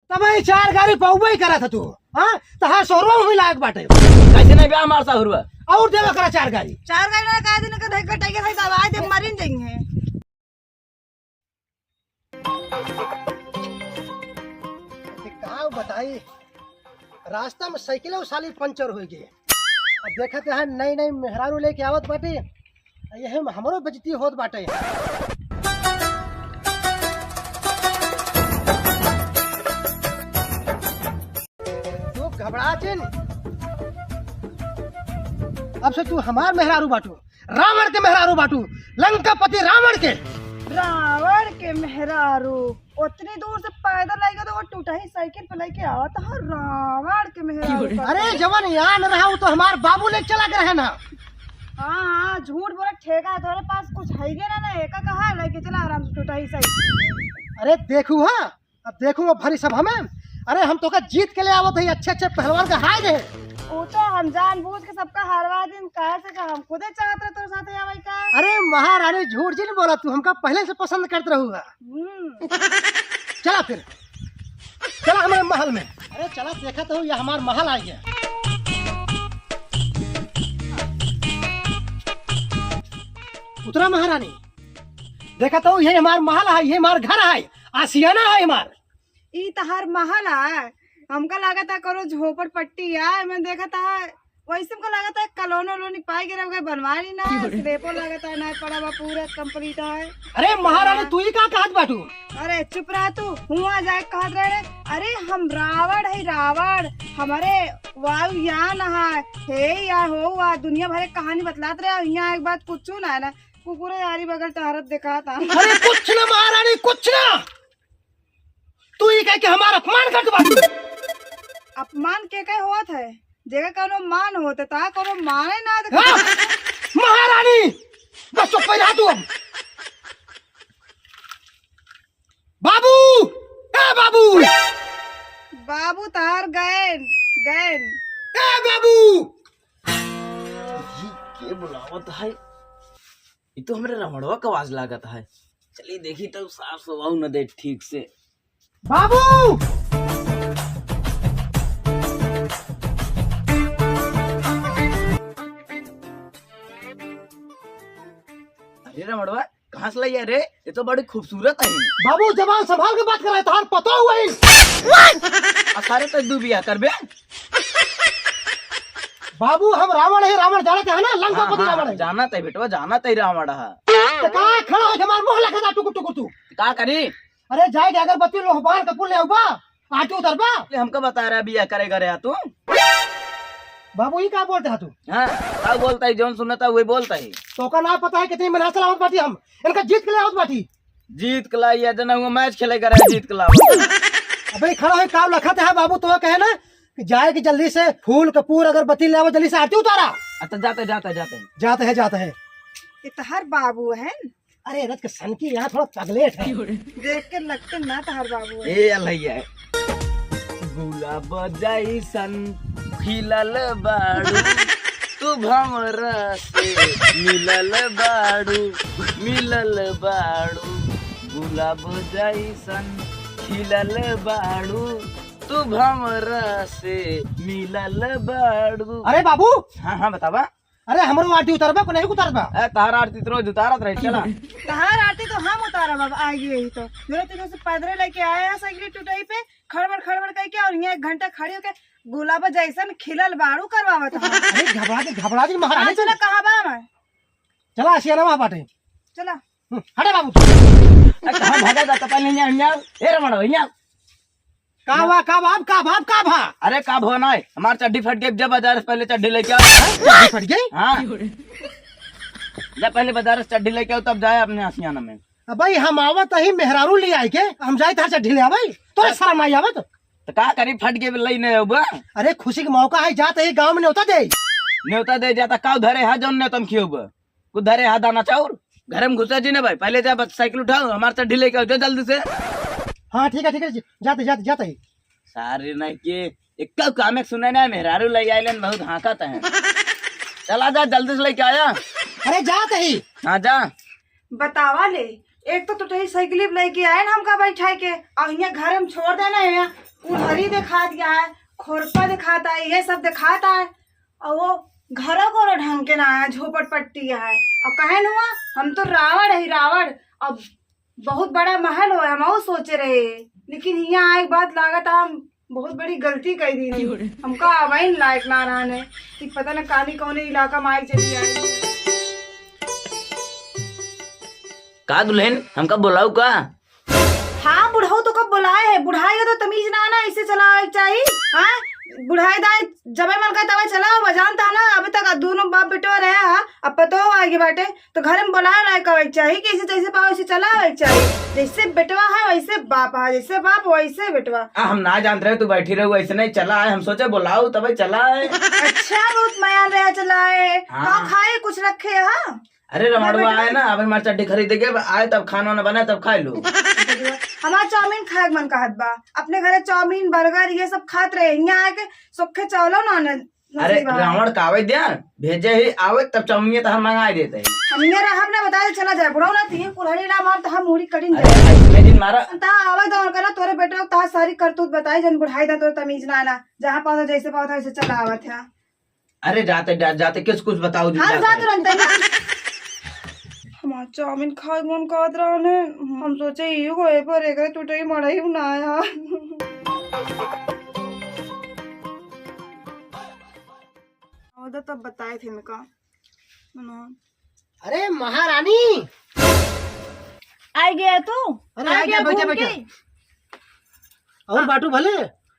तब ये चार गाड़ी पहुबई करा था तू। हाँ तहार शोरूम में भी लायक बाटे कैसे नहीं ब्याह मारता हुआ और देवा करा चार गाड़ी ना कह दिन का धक्का टाइगर है दवाई दे मरिन देंगे। कहाँ बताई रास्ता में साइकिल साली पंचर हो गई। अब देखते हैं नई नई मेहरारू लेके आवत बाटे यही हमारो बेजती होत बाटे। तू घबरा चिन अब से तू हमार मेहरारू बाटू रावण के मेहरारू बाटू लंकापति रावण के मेहरारू उतनी दूर से पैदल आएगा तो वो टूटा ही साइकिल पे लेके आवा तो रावण के मेहरारू। अरे जवान यहाँ न रहा तो हमार बाबू ले चला गए है ना। हाँ झूठ बोला ठेका है तुम्हारे पास कुछ है ना एक कहा लेके चला आराम से टूटा ही साइकिल। अरे देखू हाँ अब देखूंगा भरी सभा में। अरे हम तो का जीत के लिए आवत है अच्छे अच्छे पहलवान का हाय दे वो तो हम जानबूझ के सबका हरवा दिन कहा से का हम खुदे चाहत रहे तोरे साथे आवे का। अरे महारानी झूठ जी नहीं बोला तू हमका पहले से पसंद करते रहूगा। चला फिर चला हमारे महल में। अरे चला देखा तो ये हमारा महल आ गया। उतरा महारानी देखा तो ये हमारा महल है ये हमारा घर है आसियाना है हमार। ई तहार महल है हमका लगा था करो झोपड़ पट्टी है मैं देखा था वैसे हमको लगा था कलोनो लोनी पाई गिरा बनवानी ना स्लेपो लगा था ना पड़ा बा पूरा कंप्लीट है। अरे महारानी तू ही का कहत बाटू। अरे चुप रहा तू हुआ जाए कहत रहे। अरे हम रावण है रावण हमारे वायुयान है हे या हो वा दुनिया भर कहानी बतलात रहे यहाँ एक बात कुछ ना है ना कुकुरे यारी बगल तहरत देखा था। अरे कुछ ना महारानी कुछ ना तू ही कह के हमारा अपमान करके बाटू। अपमान के कहे होत है जगह कोनो मान होते ता कोनो माने ना हाँ, महारानी बस चुप रहा तू। अब बाबू ए बाबू बाबू तार गैन गैन ए बाबू ये बुलावत है ये तो हमारे रमणवा का आवाज लागत है। चलिए देखी तो साफ स्वभाव न दे ठीक से। बाबू अरे रमणवा कहाँ से लाई रे ये तो बड़ी खूबसूरत है। बाबू जवान संभाल के बात कर रहे तार पता हुआ ही सारे तो डूबिया करबे। बाबू हम रावण है रावण जानते हैं ना लंकापति रावण है। जाना तय बेटवा जाना तय रावण है। तो का खड़ा हो हमार मुंह लगा टुकु टुकु तू का करी। अरे जाए अगरबत्ती लोहबान का पुल ले उबा आटू उतरबा। हमको बता रहा बिया करेगा रे तू। बाबू ही का बोलते है तू। हाँ का बोलता है जौन सुनता है वही बोलता है। तो का ना पता है कितनी मेहनत से आवत बाटी हम इनका जीत के लिए आवत बाटी। जीत के लाई या जना हुआ मैच खेलेगा रे जीत के लाओ। अबे खड़ा है काम लखत है बाबू तो कहे ना कि जाए कि जल्दी से फूल कपूर अगरबत्ती ले आओ जल्दी से आरती उतारा। अच्छा जाते जाते जाते जाते हैं तहार बाबू है। अरे रथ के सन की यहाँ थोड़ा पगलेट है देख के लगते ना तहार बाबू है। ए अल्लाह है गुलाब जैसन खिलल बाड़ू तू भंवरा से मिलल बाड़ू गुलाब जैसन खिलल बाड़ू तू भंवरा से मिलल बाड़ू। अरे बाबू हाँ बतावा। अरे हमरो आरती उतारबा को नहीं उतारबा। तार आरती तो रोज उतारत रहे चला। तहार आरती तो हम उतारा बाबा आगे यही तो मेरे तो जैसे पैदल लेके आया साइकिल टूटाई पे खड़बड़ खड़बड़ करके और यहाँ 1 घंटा खड़ी होके गुलाब जैसन खिलल बाड़ू करवावत है। अरे घबरा दी महारानी चला कहाँ बा मैं चला आसियाना वहाँ बाटे चला हटे बाबू कहाँ भागा जाता पहले यहाँ ए रमण यहाँ का भा अरे का भो ना हमार चड्डी फट गई जब बाजार से पहले चड्डी लेके आओ। चड्डी फट गई। हाँ जब पहले बाजार से चड्डी लेके आओ तब जाए अपने आसियाना में। भाई हम आवत ही मेहरारू ले आए के हम जाए था चड्डी ले आवे तो शर्म आई आवत तो का करी फट के लई नहीं होगा। अरे खुशी का मौका है जाते ही गांव में न्योता दे जाता का धरे हा जौन ने तुम खियोब कुछ धरे हा दाना चाउर घर में घुसा जी ने भाई पहले जा साइकिल उठाओ हमारे चड्डी लेके आओ जल्दी से। हाँ ठीक है जाते ही सारे नहीं के एक काम सुने ना मेहरारू ले आए बहुत हाँकत है। चला जा जल्दी से लेके आया। अरे जाते ही हाँ जा बतावा ले एक तो टूटी साइकिल लेके आए ना हमका बैठा के और यहाँ घर में छोड़ देना है कुल्हड़ी दिखा दिया है, खोरपा दिखाता है, ये सब दिखाता है। और वो घरों को ढंग के ना है, झोपड़ पट्टी है। और कहे हुआ हम तो रावण है रावण, अब बहुत बड़ा महल हो हम वो सोचे रहे, लेकिन यहाँ एक बात लागत हम बहुत बड़ी गलती कर दी नहीं। हमका आवाइन लायक ना रहने कि पता न कानी कौन इलाका में आई चली आई। का दुल्हन हमका बुलाऊ का? हाँ बुढ़ाऊ तो कब बुलाए है, बुढ़ाई तो तमीज ना आना, इससे चला चाहिए। हाँ बुढ़ाई दाए जब मन का तब चला बजान था ना, अभी तक दोनों बाप बेटो रहे हा, अब पतो आगे बाटे तो घर में बुलाए ना कहे चाहिए कि जैसे पाओ वैसे चला चाहिए। जैसे बेटवा है वैसे बाप है, जैसे बाप वैसे बेटवा। हम ना जानते रहे तू बैठी रहे ऐसे नहीं चला है, हम सोचे बुलाऊ तब चला है। अच्छा बहुत माया रहा चला है। हाँ खाए कुछ रखे हाँ। अरे रमणवा आए ना, अब हमारे चड्डी खरीदे के आए तब खाना वाना बनाए तब खाए लो। हमारा चाउमीन खाए मन का हद बा, अपने घरे चाउमीन बर्गर ये सब खाते रहे, यहाँ आके सुखे चावलो ना। अरे रावण कावे दिया भेजे ही आवे तब चाउमीन तो हम मंगा देते हैं। हम ये रहा अपने बताए चला जाए बुढ़ाऊ ना थी कुल्हड़ी ना मार तो हम मुड़ी कटिन जाए दिन मारा ता आवे दौड़ कर तोरे बेटे ता सारी करतूत बताई जन बुढ़ाई दा तोरे तमीज ना आना, जहाँ पाओ जैसे पाओ था वैसे चला आवत है। अरे जाते जाते किस कुछ बताओ। हाँ जाते रहते ना हमारा चाउमीन खाए मन कहत रहने, हम सोचे ये को ए पर एकरे टूटे मड़ाई ना आया। और तब बताए थे मैं का। अरे महारानी आ गया तू? अरे आ गया, बैठे बैठे और बाटू भले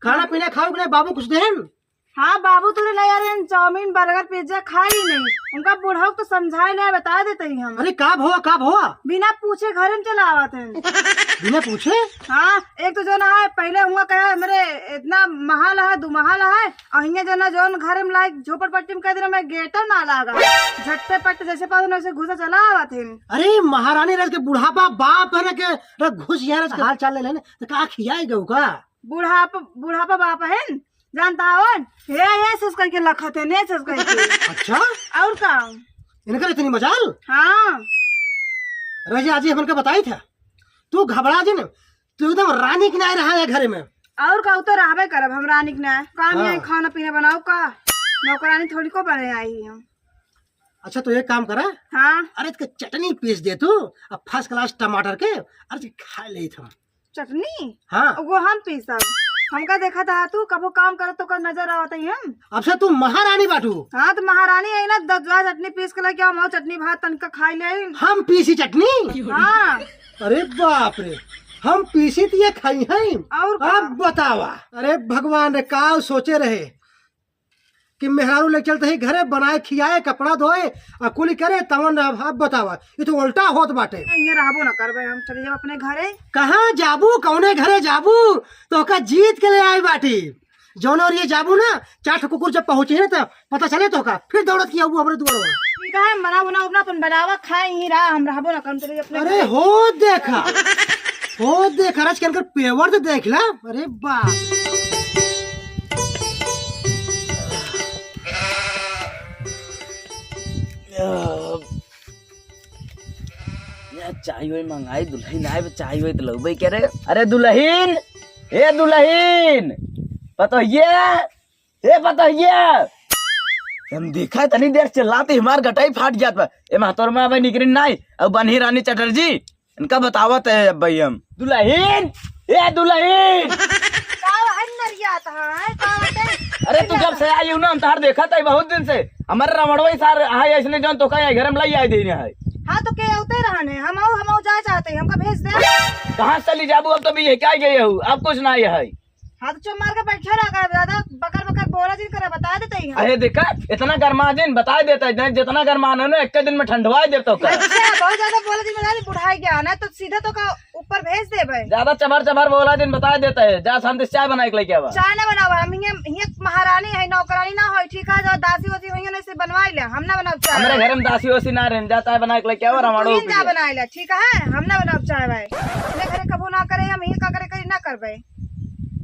खाना पीना खाओ कि नहीं बाबू कुछ देन? हाँ बाबू तो ले यार चाउमीन बर्गर पिज्जा खाई नहीं, उनका बुढ़ाऊ तो समझाए नहीं बता देते ही हम। अरे कब हुआ बिना पूछे घर में चला आवा थे। बिना पूछे? हाँ एक तो जो ना है पहले हुआ कहा मेरे इतना महल है दो महल है, और यहाँ जो ना जो घर में लाइक झोपड़ पट्टी में कह देना मैं गेटर ना लगा झटपे पट्टे जैसे पास वैसे घुसा चला आवा थे। अरे महारानी रज के बुढ़ापा बाप है ना के घुस यार हाल चाल ले तो का खियाए गऊ का? बुढ़ापा बाप है जानता हो ये सस करके लखत है ने सस करके। अच्छा और का इनका इतनी मजाल? हाँ रजी आज हमन का बताई था तू घबरा जी न, तू एकदम रानी के नहीं रहा है घर में। और का तो रहबे करब हम रानी के ना काम हाँ। यही खाना पीना बनाओ का, नौकरानी थोड़ी को बने आई हम। अच्छा तो एक काम करा, हाँ अरे इसके चटनी पीस दे तू अब फर्स्ट क्लास टमाटर के, अरे खा ले था। चटनी? हाँ वो हम पीसब, हमका देखा था तू कबो काम कर तो कर नजर आवत है हम। अब से तू महारानी बाटू। हाँ तो महारानी है ना 10 चटनी पीस के लेके हम चटनी भात तनका खाई ले। हम पीसी चटनी? हाँ अरे बाप रे हम पीसी तो ये खाई हैं। और का? अब बतावा, अरे भगवान रे का सोचे रहे कि मेहरारू ले चलते ही घरे बनाए खियाए कपड़ा धोए अकुली करे तवन। अब बतावा ये तो उल्टा होत बाटे। ये रहबो ना करबे हम चले जाब अपने घरे। कहाँ जाबू कौने घरे जाबू तो का जीत के ले आई बाटी जौन और ये जाबू ना चाट कुकुर जब पहुंचे ना तो पता चले तो का फिर दौड़त किया हमरे दुआर। ठीक है मना बना अपना अपन बनावा खाए ही रहा हम रहबो ना कर चले अपने। अरे हो देखा रच के पेवर तो देख ला। अरे बाप चाय मंगाई दुल्हन आए चाय तो लगबे क्या रे। अरे दुल्हन ए दुल्हन पता हम देखा तनी देर चिल्लाते हमार गटाई फाट जात बा। ए महतोर में अब निकरी नहीं अब बन्ही रानी चटर्जी इनका बतावत है अब भाई हम। दुल्हन ए दुल्हन अरे तू जब से आई हूं ना हम तार देखा था बहुत दिन से हमारे रमणवा सार हाय ऐसने जौन तो का घर में लाई आई देने है। हाँ तो के होते रहने हम जा चाहते हैं हमका भेज दे। कहाँ चली जाबू अब तो भी ये क्या गए हो अब कुछ ना ये है। हाँ तो चुप मार के बैठे रहा कर दादा बकर बकर बोला जी करे बता देते ही। अरे देखा इतना गर्मा दिन बता देता है जितना गर्माना ना एक दिन में ठंडवा देता हूँ। अच्छा बहुत ज्यादा बोला जी बता बुढ़ाई गया ना तो सीधा तो का ऊपर भेज दे भाई। ज्यादा चबर बोला दिन बता देता है जा शांति चाय बना के लेके आवा। चाय ना बनावा हम ये महारानी है नौकरानी ना हो ठीक है जो दासी वासी हुई से बनवा ले हम ना बनाओ चाय। हमारे घर में दासी वासी ना रहे जा चाय बना के लेके आवा रमाड़ो जा बना ले ठीक है हम ना बनाओ चाय भाई अपने घरे कबो ना करे हम ही का करे करी ना करबे।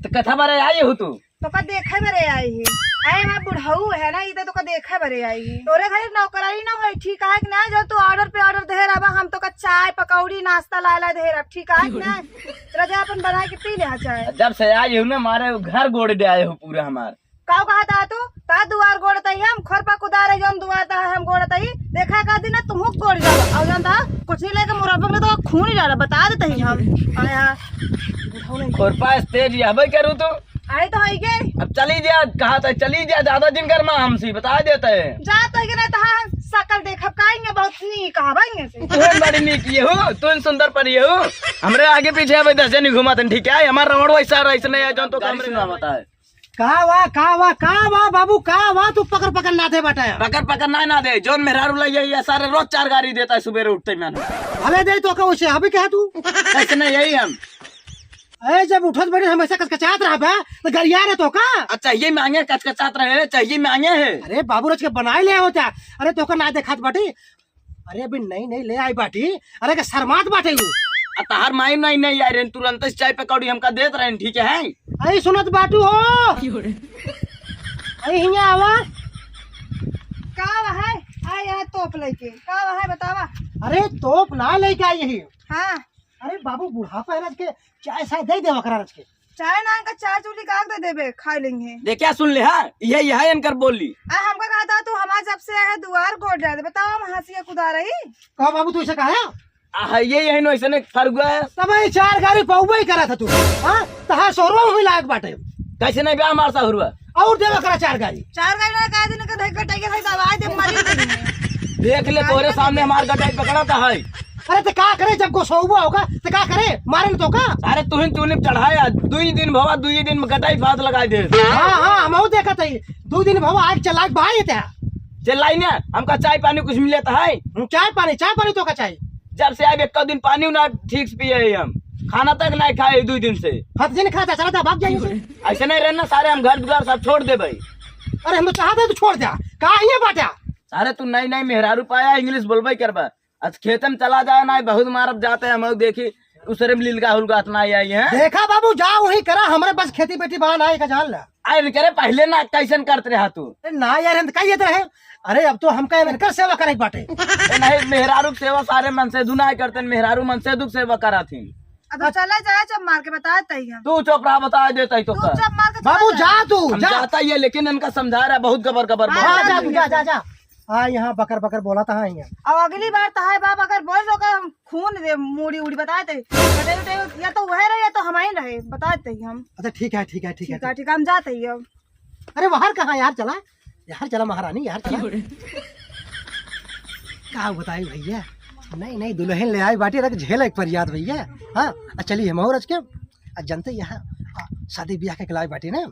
तो कथा बारे आई हो तू तो का देखे बरे आई है। अरे मैं बुढ़ऊ है ना, इधर तो का देखे बरे आई है। तोरे घर नौकरानी ना है, ठीक है कि ना? जो तू ऑर्डर पे ऑर्डर दे रहा, हम तो का चाय पकौड़ी नाश्ता ला दे रहा, ठीक है कि ना? तेरा जा अपन बना के पी ले चाय। जब से आई हो ना मारे घर गोड़ दे आए हो पूरा हमार। काऊ कहा था तू ता दुआर गोड़तई हम खोरपा कुदारे जौन दुआर ता हम गोड़तई देखा का दिन तुम गोड़ जा और जौन था कुछ नहीं लेके मुरब्बक में तो खून ही डाला बता देते ही हम आया खोरपा तेज यहबे करूँ तो आए तो है के अब चली जा, कहा था चली जा, ज्यादा दिन कर हमसे बता देते है। जा तो के ना ता सकल देखब काएंगे बहुत नी कहबाएंगे से तुम बड़ी नी किए हो, तुम सुंदर पर ये हो। हमरे आगे पीछे अब 10 जन घुमाते ठीक है। हमारा रोड वैसा ऐसा नहीं है जौन तो कमरे में बता है। का वाह बाबू का वाह तू पकड़ ना दे बटाया पकड़ ना दे जोन मेहरारू लगे ये सारे रोज 4 गाड़ी देता है सुबह उठते मैंने। हमें दे तो का उसे अभी क्या तू ऐसे नहीं यही हम अरे जब उठत बड़ी हमेशा कचकचात रहा बे तो गरिया रे तो का चाहिए मांगे कचकचात रहे, चाहिए मांगे है। अरे बाबू रच के बनाए ले होता। अरे तो का ना देखात बाटी। अरे अभी नहीं ले आई बाटी। अरे के शर्मात बाटे यू तहार माई नहीं यार तुरंत चाय पकौड़ी हमका देत रहे ठीक है। अरे सुनत बाटू हो अरे हिया आवा का है आ यहाँ तोप लेके का है बतावा। अरे तोप ना लेके आई यही। हाँ अरे बाबू बुढ़ापा है रच के चाय साय दे दे वकरा रच के चाय ना का चाय चूली काग दे देबे खा लेंगे। देखिया सुन ले हाँ यही इनकर बोली। हमको कहा था तू हमारे जब से आया दुआर गोड़ जा दे बताओ हम हंसिया कुदा रही कहा बाबू तू इसे कहा यही नो ऐसे फर्क हुआ है। तब 4 गाड़ी पौवा ही करा था तू। हाँ तहां सोरवा में लायक बाटे कैसे नहीं ब्याह मारसा हुआ और देवा करा 4 गाड़ी ना कहा दिन का धक्का टाइगर है दवाई दे मारी देख ले तोरे सामने हमार गटाई पकड़ा था है। अरे तो का करे जब को सोवा होगा तो का करे मारे तो का। अरे तूने चढ़ाया 2 दिन भवा 2 दिन में गटाई फात लगाई दे। हाँ हम देखा था 2 दिन भवा आग चलाक भाई था चलाई ना हमका चाय पानी कुछ मिले था है। चाय पानी तो का चाहिए। जब से आए 1 दिन पानी ना ठीक से पिए हम खाना तक नहीं खाए 2 दिन से। हद दिन खाता चला था भाग जाइए ऐसे नहीं रहना सारे हम घर द्वार सब छोड़ दे भाई। अरे हम तो चाहते तो छोड़ दिया का ये बाटा। अरे तू नहीं मेहरारू पाया इंग्लिश बोलबे करबा आज खेत में चला जाए ना बहुत मारब जाते हैं हम देखी उसरे में लीलगा हुलगा इतना आई है। देखा बाबू जाओ वही करा हमारे पास खेती बेटी बहाना है का जान ला। अरे करे पहले ना कैसन करते रहा तू ना यार हम कही रहे। अरे अब तो हमका इनकर सेवा करे बाटे नहीं मेहरारू सेवा सारे मन से दुना करते मेहरारू मन से दुख सेवा करा थी। अब चला जाए जब मार के बता ही हम तू चुप रहा बता देता ही तो तू जब मार के बाबू जा तू हम जा जाता ही है लेकिन इनका समझा रहा है बहुत गबर हाँ जा तू जा हाँ यहाँ बकर बोला था यहाँ। अब अगली बार तो है बाप अगर बोल दो हम खून दे मूड़ी उड़ी बताते या तो वह रहे या तो हम ही रहे बताते ही हम। अच्छा ठीक है हम जाते ही अब। अरे बाहर कहाँ यार चला महारानी यार चला क्या बताई भैया। नहीं दुल्हन ले आई बाटी रख झेल एक पर याद भैया। हाँ चलिए हम और के जनते यहाँ शादी ब्याह के खिलाए बाटी ना